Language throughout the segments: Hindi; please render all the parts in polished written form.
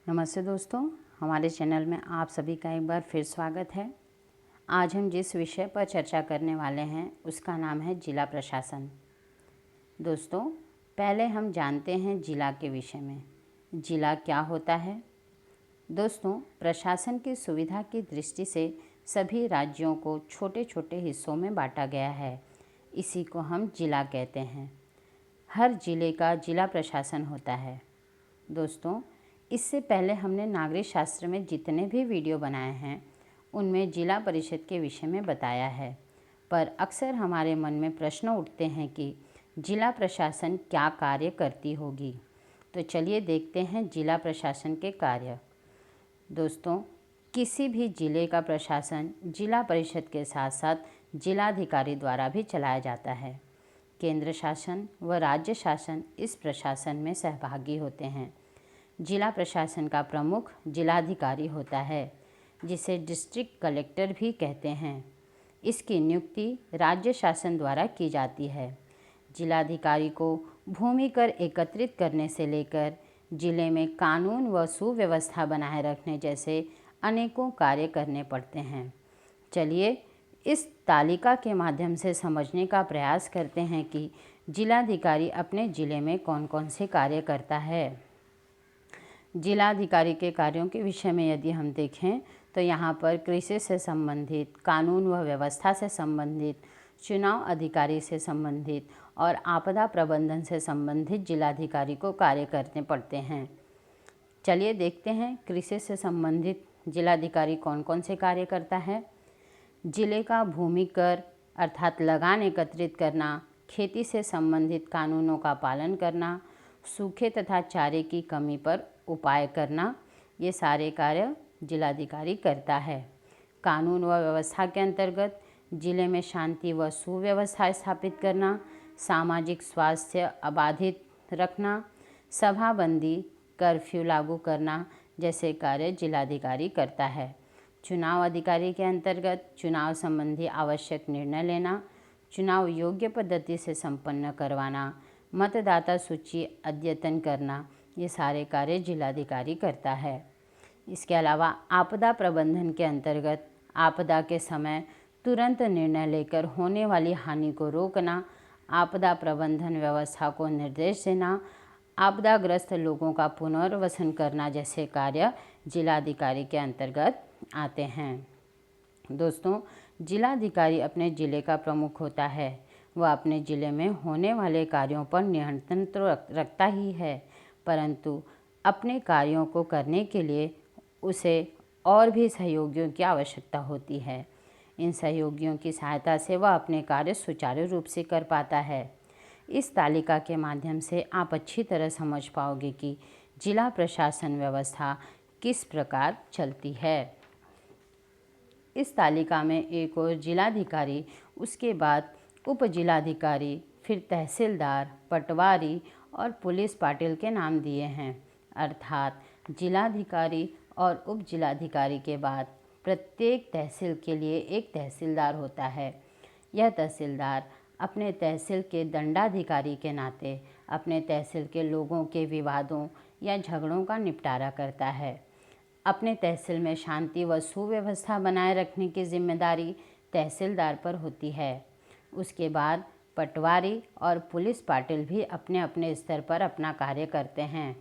नमस्ते दोस्तों, हमारे चैनल में आप सभी का एक बार फिर स्वागत है। आज हम जिस विषय पर चर्चा करने वाले हैं उसका नाम है जिला प्रशासन। दोस्तों, पहले हम जानते हैं जिला के विषय में। जिला क्या होता है? दोस्तों, प्रशासन की सुविधा की दृष्टि से सभी राज्यों को छोटे छोटे हिस्सों में बांटा गया है। इसी को हम जिला कहते हैं। हर जिले का जिला प्रशासन होता है। दोस्तों, इससे पहले हमने नागरिक शास्त्र में जितने भी वीडियो बनाए हैं उनमें जिला परिषद के विषय में बताया है, पर अक्सर हमारे मन में प्रश्न उठते हैं कि जिला प्रशासन क्या कार्य करती होगी। तो चलिए देखते हैं जिला प्रशासन के कार्य। दोस्तों, किसी भी जिले का प्रशासन जिला परिषद के साथ साथ जिलाधिकारी द्वारा भी चलाया जाता है। केंद्र शासन व राज्य शासन इस प्रशासन में सहभागी होते हैं। जिला प्रशासन का प्रमुख जिलाधिकारी होता है, जिसे डिस्ट्रिक्ट कलेक्टर भी कहते हैं। इसकी नियुक्ति राज्य शासन द्वारा की जाती है। जिलाधिकारी को भूमि कर एकत्रित करने से लेकर जिले में कानून व सुव्यवस्था बनाए रखने जैसे अनेकों कार्य करने पड़ते हैं। चलिए इस तालिका के माध्यम से समझने का प्रयास करते हैं कि जिलाधिकारी अपने ज़िले में कौन कौन से कार्य करता है। जिलाधिकारी के कार्यों के विषय में यदि हम देखें तो यहाँ पर कृषि से संबंधित, कानून व व्यवस्था से संबंधित, चुनाव अधिकारी से संबंधित और आपदा प्रबंधन से संबंधित जिलाधिकारी को कार्य करने पड़ते हैं। चलिए देखते हैं कृषि से संबंधित जिलाधिकारी कौन कौन से कार्य करता है। जिले का भूमि कर अर्थात लगान एकत्रित करना, खेती से संबंधित कानूनों का पालन करना, सूखे तथा चारे की कमी पर उपाय करना, ये सारे कार्य जिलाधिकारी करता है। कानून व व्यवस्था के अंतर्गत जिले में शांति व सुव्यवस्था स्थापित करना, सामाजिक स्वास्थ्य अबाधित रखना, सभाबंदी, कर्फ्यू लागू करना जैसे कार्य जिलाधिकारी करता है। चुनाव अधिकारी के अंतर्गत चुनाव संबंधी आवश्यक निर्णय लेना, चुनाव योग्य पद्धति से संपन्न करवाना, मतदाता सूची अद्यतन करना, ये सारे कार्य जिलाधिकारी करता है। इसके अलावा आपदा प्रबंधन के अंतर्गत आपदा के समय तुरंत निर्णय लेकर होने वाली हानि को रोकना, आपदा प्रबंधन व्यवस्था को निर्देश देना, आपदाग्रस्त लोगों का पुनर्वसन करना जैसे कार्य जिलाधिकारी के अंतर्गत आते हैं। दोस्तों, जिलाधिकारी अपने ज़िले का प्रमुख होता है। वह अपने ज़िले में होने वाले कार्यों पर नियंत्रण तो रखता ही है, परंतु अपने कार्यों को करने के लिए उसे और भी सहयोगियों की आवश्यकता होती है। इन सहयोगियों की सहायता से वह अपने कार्य सुचारू रूप से कर पाता है। इस तालिका के माध्यम से आप अच्छी तरह समझ पाओगे कि जिला प्रशासन व्यवस्था किस प्रकार चलती है। इस तालिका में एक और जिलाधिकारी, उसके बाद उप जिलाधिकारी, फिर तहसीलदार, पटवारी और पुलिस पाटिल के नाम दिए हैं। अर्थात जिलाधिकारी और उप जिलाधिकारी के बाद प्रत्येक तहसील के लिए एक तहसीलदार होता है। यह तहसीलदार अपने तहसील के दंडाधिकारी के नाते अपने तहसील के लोगों के विवादों या झगड़ों का निपटारा करता है। अपने तहसील में शांति व सुव्यवस्था बनाए रखने की जिम्मेदारी तहसीलदार पर होती है। उसके बाद पटवारी और पुलिस पाटिल भी अपने अपने स्तर पर अपना कार्य करते हैं।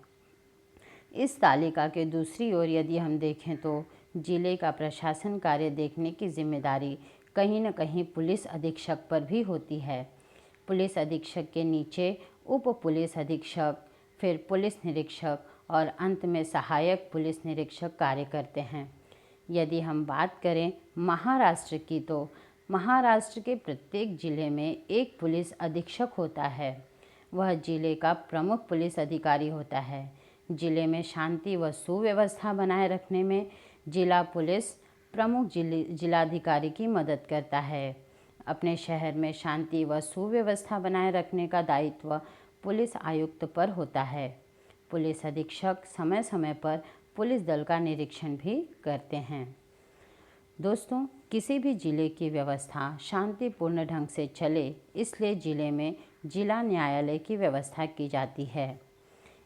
इस तालिका के दूसरी ओर यदि हम देखें तो जिले का प्रशासन कार्य देखने की जिम्मेदारी कहीं न कहीं पुलिस अधीक्षक पर भी होती है। पुलिस अधीक्षक के नीचे उप पुलिस अधीक्षक, फिर पुलिस निरीक्षक और अंत में सहायक पुलिस निरीक्षक कार्य करते हैं। यदि हम बात करें महाराष्ट्र की तो महाराष्ट्र के प्रत्येक जिले में एक पुलिस अधीक्षक होता है। वह जिले का प्रमुख पुलिस अधिकारी होता है। जिले में शांति व सुव्यवस्था बनाए रखने में जिला पुलिस प्रमुख जिलाधिकारी की मदद करता है। अपने शहर में शांति व सुव्यवस्था बनाए रखने का दायित्व पुलिस आयुक्त पर होता है। पुलिस अधीक्षक समय समय पर पुलिस दल का निरीक्षण भी करते हैं। दोस्तों, किसी भी जिले की व्यवस्था शांतिपूर्ण ढंग से चले, इसलिए जिले में जिला न्यायालय की व्यवस्था की जाती है।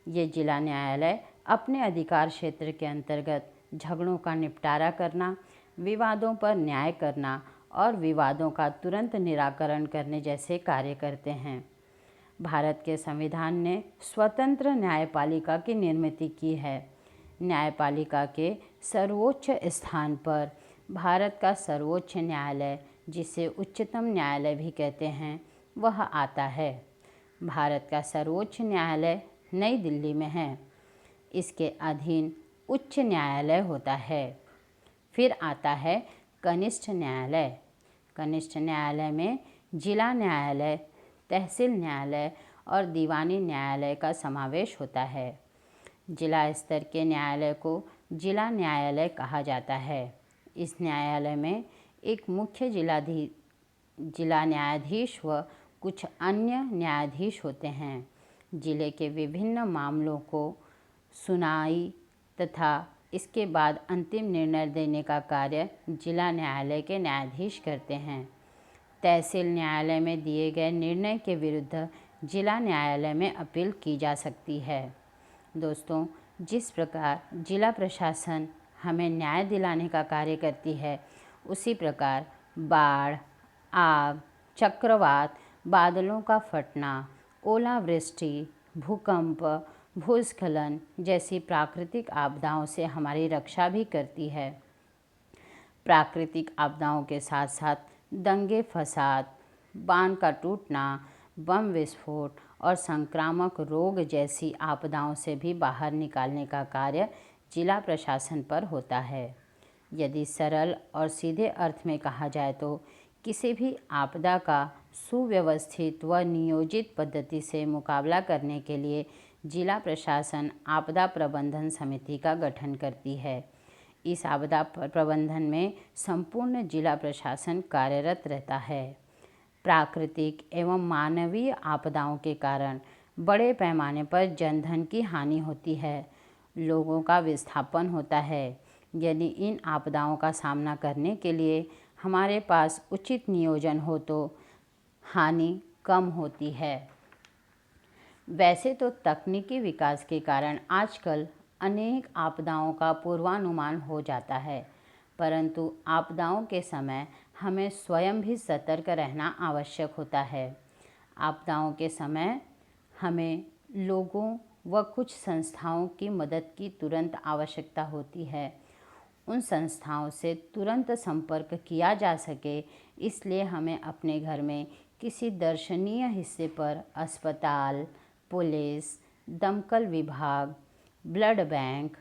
ये जिला न्यायालय अपने अधिकार क्षेत्र के अंतर्गत झगड़ों का निपटारा करना, विवादों पर न्याय करना और विवादों का तुरंत निराकरण करने जैसे कार्य करते हैं। भारत के संविधान ने स्वतंत्र न्यायपालिका की निर्मित की है। न्यायपालिका के सर्वोच्च स्थान पर भारत का सर्वोच्च न्यायालय, जिसे उच्चतम न्यायालय भी कहते हैं, वह आता है। भारत का सर्वोच्च न्यायालय नई दिल्ली में है। इसके अधीन उच्च न्यायालय होता है। फिर आता है कनिष्ठ न्यायालय। कनिष्ठ न्यायालय में जिला न्यायालय, तहसील न्यायालय और दीवानी न्यायालय का समावेश होता है। जिला स्तर के न्यायालय को जिला न्यायालय कहा जाता है। इस न्यायालय में एक मुख्य जिला न्यायाधीश व कुछ अन्य न्यायाधीश होते हैं। जिले के विभिन्न मामलों को सुनाई तथा इसके बाद अंतिम निर्णय देने का कार्य जिला न्यायालय के न्यायाधीश करते हैं। तहसील न्यायालय में दिए गए निर्णय के विरुद्ध जिला न्यायालय में अपील की जा सकती है। दोस्तों, जिस प्रकार जिला प्रशासन हमें न्याय दिलाने का कार्य करती है, उसी प्रकार बाढ़, आग, चक्रवात, बादलों का फटना, ओलावृष्टि, भूकंप, भूस्खलन जैसी प्राकृतिक आपदाओं से हमारी रक्षा भी करती है। प्राकृतिक आपदाओं के साथ साथ दंगे फसाद, बांध का टूटना, बम विस्फोट और संक्रामक रोग जैसी आपदाओं से भी बाहर निकालने का कार्य जिला प्रशासन पर होता है। यदि सरल और सीधे अर्थ में कहा जाए तो किसी भी आपदा का सुव्यवस्थित व नियोजित पद्धति से मुकाबला करने के लिए जिला प्रशासन आपदा प्रबंधन समिति का गठन करती है। इस आपदा प्रबंधन में संपूर्ण जिला प्रशासन कार्यरत रहता है। प्राकृतिक एवं मानवीय आपदाओं के कारण बड़े पैमाने पर जनधन की हानि होती है, लोगों का विस्थापन होता है। यदि इन आपदाओं का सामना करने के लिए हमारे पास उचित नियोजन हो तो हानि कम होती है। वैसे तो तकनीकी विकास के कारण आजकल अनेक आपदाओं का पूर्वानुमान हो जाता है, परंतु आपदाओं के समय हमें स्वयं भी सतर्क रहना आवश्यक होता है। आपदाओं के समय हमें लोगों व कुछ संस्थाओं की मदद की तुरंत आवश्यकता होती है। उन संस्थाओं से तुरंत संपर्क किया जा सके, इसलिए हमें अपने घर में किसी दर्शनीय हिस्से पर अस्पताल, पुलिस, दमकल विभाग, ब्लड बैंक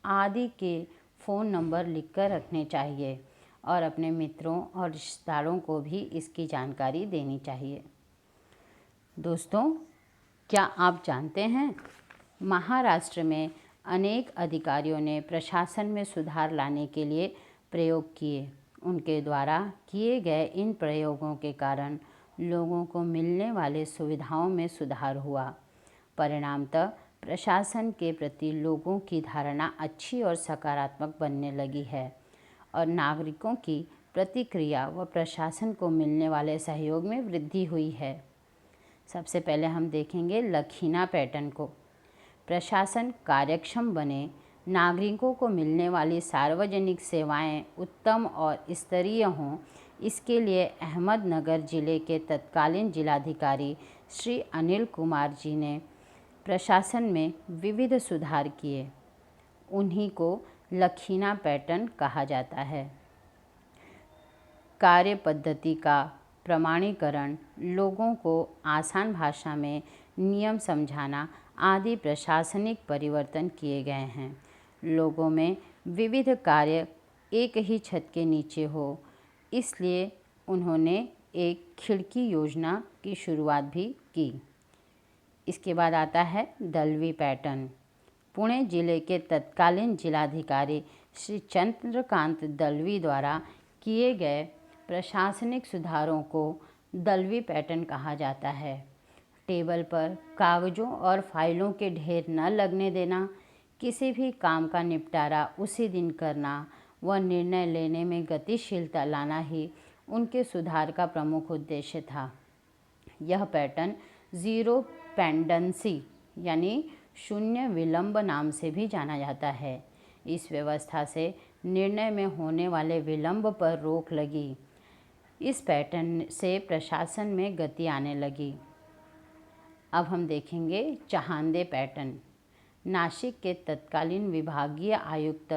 आदि के फ़ोन नंबर लिखकर रखने चाहिए और अपने मित्रों और रिश्तेदारों को भी इसकी जानकारी देनी चाहिए। दोस्तों, क्या आप जानते हैं, महाराष्ट्र में अनेक अधिकारियों ने प्रशासन में सुधार लाने के लिए प्रयोग किए। उनके द्वारा किए गए इन प्रयोगों के कारण लोगों को मिलने वाले सुविधाओं में सुधार हुआ। परिणामतः प्रशासन के प्रति लोगों की धारणा अच्छी और सकारात्मक बनने लगी है और नागरिकों की प्रतिक्रिया व प्रशासन को मिलने वाले सहयोग में वृद्धि हुई है। सबसे पहले हम देखेंगे लखीना पैटर्न को। प्रशासन कार्यक्षम बने, नागरिकों को मिलने वाली सार्वजनिक सेवाएं उत्तम और स्तरीय हों, इसके लिए अहमदनगर जिले के तत्कालीन जिलाधिकारी श्री अनिल कुमार जी ने प्रशासन में विविध सुधार किए। उन्हीं को लखीना पैटर्न कहा जाता है। कार्य पद्धति का प्रमाणीकरण, लोगों को आसान भाषा में नियम समझाना आदि प्रशासनिक परिवर्तन किए गए हैं। लोगों में विविध कार्य एक ही छत के नीचे हो, इसलिए उन्होंने एक खिड़की योजना की शुरुआत भी की। इसके बाद आता है दलवी पैटर्न। पुणे जिले के तत्कालीन जिलाधिकारी श्री चंद्रकांत दलवी द्वारा किए गए प्रशासनिक सुधारों को दलवी पैटर्न कहा जाता है। टेबल पर कागज़ों और फाइलों के ढेर न लगने देना, किसी भी काम का निपटारा उसी दिन करना व निर्णय लेने में गतिशीलता लाना ही उनके सुधार का प्रमुख उद्देश्य था। यह पैटर्न ज़ीरो पेंडेंसी यानी शून्य विलंब नाम से भी जाना जाता है। इस व्यवस्था से निर्णय में होने वाले विलंब पर रोक लगी। इस पैटर्न से प्रशासन में गति आने लगी। अब हम देखेंगे चहांदे पैटर्न। नासिक के तत्कालीन विभागीय आयुक्त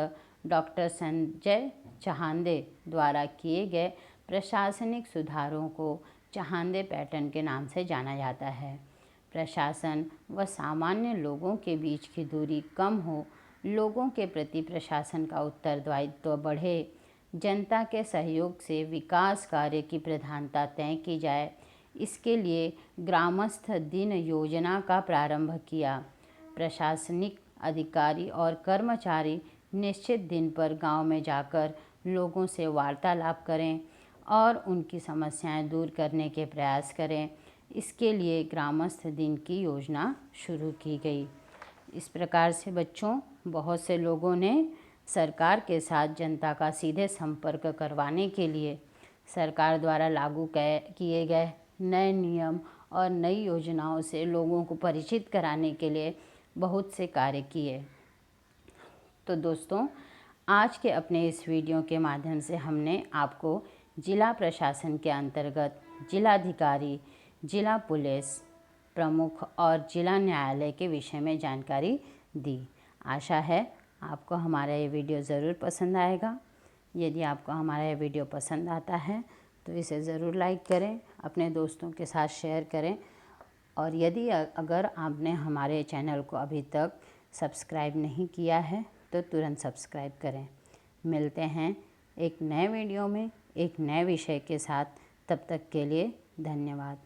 डॉक्टर संजय चहांदे द्वारा किए गए प्रशासनिक सुधारों को चहांदे पैटर्न के नाम से जाना जाता है। प्रशासन व सामान्य लोगों के बीच की दूरी कम हो, लोगों के प्रति प्रशासन का उत्तरदायित्व बढ़े, जनता के सहयोग से विकास कार्य की प्रधानता तय की जाए, इसके लिए ग्रामस्थ दिन योजना का प्रारंभ किया। प्रशासनिक अधिकारी और कर्मचारी निश्चित दिन पर गांव में जाकर लोगों से वार्तालाप करें और उनकी समस्याएं दूर करने के प्रयास करें। इसके लिए ग्रामस्थ दिन की योजना शुरू की गई। इस प्रकार से बच्चों, बहुत से लोगों ने सरकार के साथ जनता का सीधे संपर्क करवाने के लिए सरकार द्वारा लागू किए गए नए नियम और नई योजनाओं से लोगों को परिचित कराने के लिए बहुत से कार्य किए। तो दोस्तों, आज के अपने इस वीडियो के माध्यम से हमने आपको जिला प्रशासन के अंतर्गत जिलाधिकारी, जिला पुलिस प्रमुख और जिला न्यायालय के विषय में जानकारी दी। आशा है आपको हमारा ये वीडियो ज़रूर पसंद आएगा। यदि आपको हमारा ये वीडियो पसंद आता है तो इसे ज़रूर लाइक करें, अपने दोस्तों के साथ शेयर करें और यदि अगर आपने हमारे चैनल को अभी तक सब्सक्राइब नहीं किया है तो तुरंत सब्सक्राइब करें। मिलते हैं एक नए वीडियो में एक नए विषय के साथ। तब तक के लिए धन्यवाद।